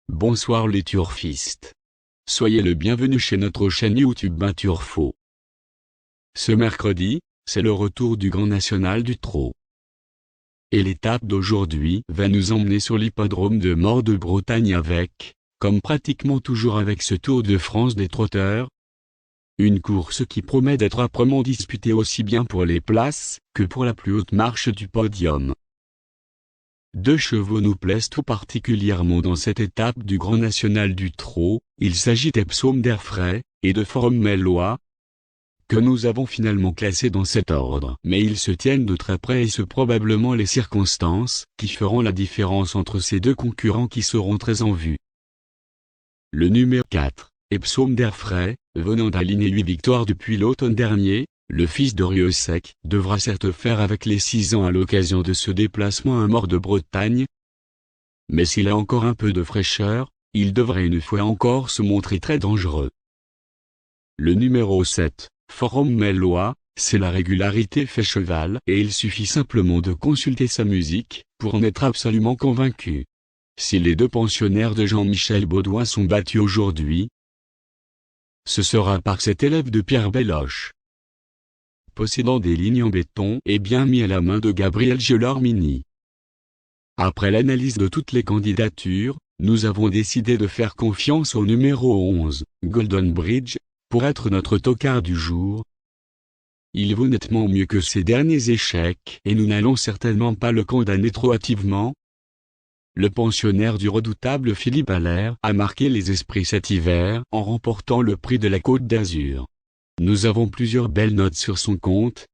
Bonsoir les turfistes. Soyez le bienvenu chez notre chaîne YouTube Ben Turfo. Ce mercredi, c'est le retour du Grand National du Trot. Et l'étape d'aujourd'hui va nous emmener sur l'hippodrome de Mort de Bretagne avec, comme pratiquement toujours avec ce Tour de France des trotteurs, une course qui promet d'être âprement disputée aussi bien pour les places que pour la plus haute marche du podium. Deux chevaux nous plaisent tout particulièrement dans cette étape du Grand National du Trot, il s'agit d'Epsom d'Airfray et de Forum Mellois, que nous avons finalement classés dans cet ordre. Mais ils se tiennent de très près et c'est probablement les circonstances qui feront la différence entre ces deux concurrents qui seront très en vue. Le numéro 4, Epsom d'Airfray, venant d'aligner 8 victoires depuis l'automne dernier, le fils de Rieusec devra certes faire avec les 6 ans à l'occasion de ce déplacement à Mort de Bretagne. Mais s'il a encore un peu de fraîcheur, il devrait une fois encore se montrer très dangereux. Le numéro 7, Forum Mellois, c'est la régularité fait cheval et il suffit simplement de consulter sa musique pour en être absolument convaincu. Si les deux pensionnaires de Jean-Michel Baudouin sont battus aujourd'hui, ce sera par cet élève de Pierre Belloche, possédant des lignes en béton et bien mis à la main de Gabriel Gelormini. Après l'analyse de toutes les candidatures, nous avons décidé de faire confiance au numéro 11, Golden Bridge, pour être notre tocard du jour. Il vaut nettement mieux que ses derniers échecs et nous n'allons certainement pas le condamner trop hâtivement. Le pensionnaire du redoutable Philippe Allaire a marqué les esprits cet hiver en remportant le prix de la Côte d'Azur. Nous avons plusieurs belles notes sur son compte.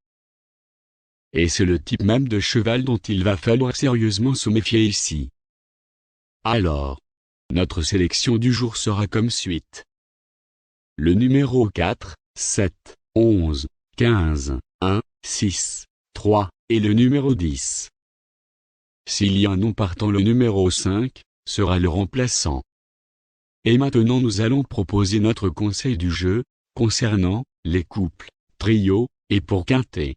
Et c'est le type même de cheval dont il va falloir sérieusement se méfier ici. Alors, notre sélection du jour sera comme suite. Le numéro 4, 7, 11, 15, 1, 6, 3 et le numéro 10. S'il y a un non partant, le numéro 5 sera le remplaçant. Et maintenant nous allons proposer notre conseil du jeu, concernant les couples, trios, et pour quintet.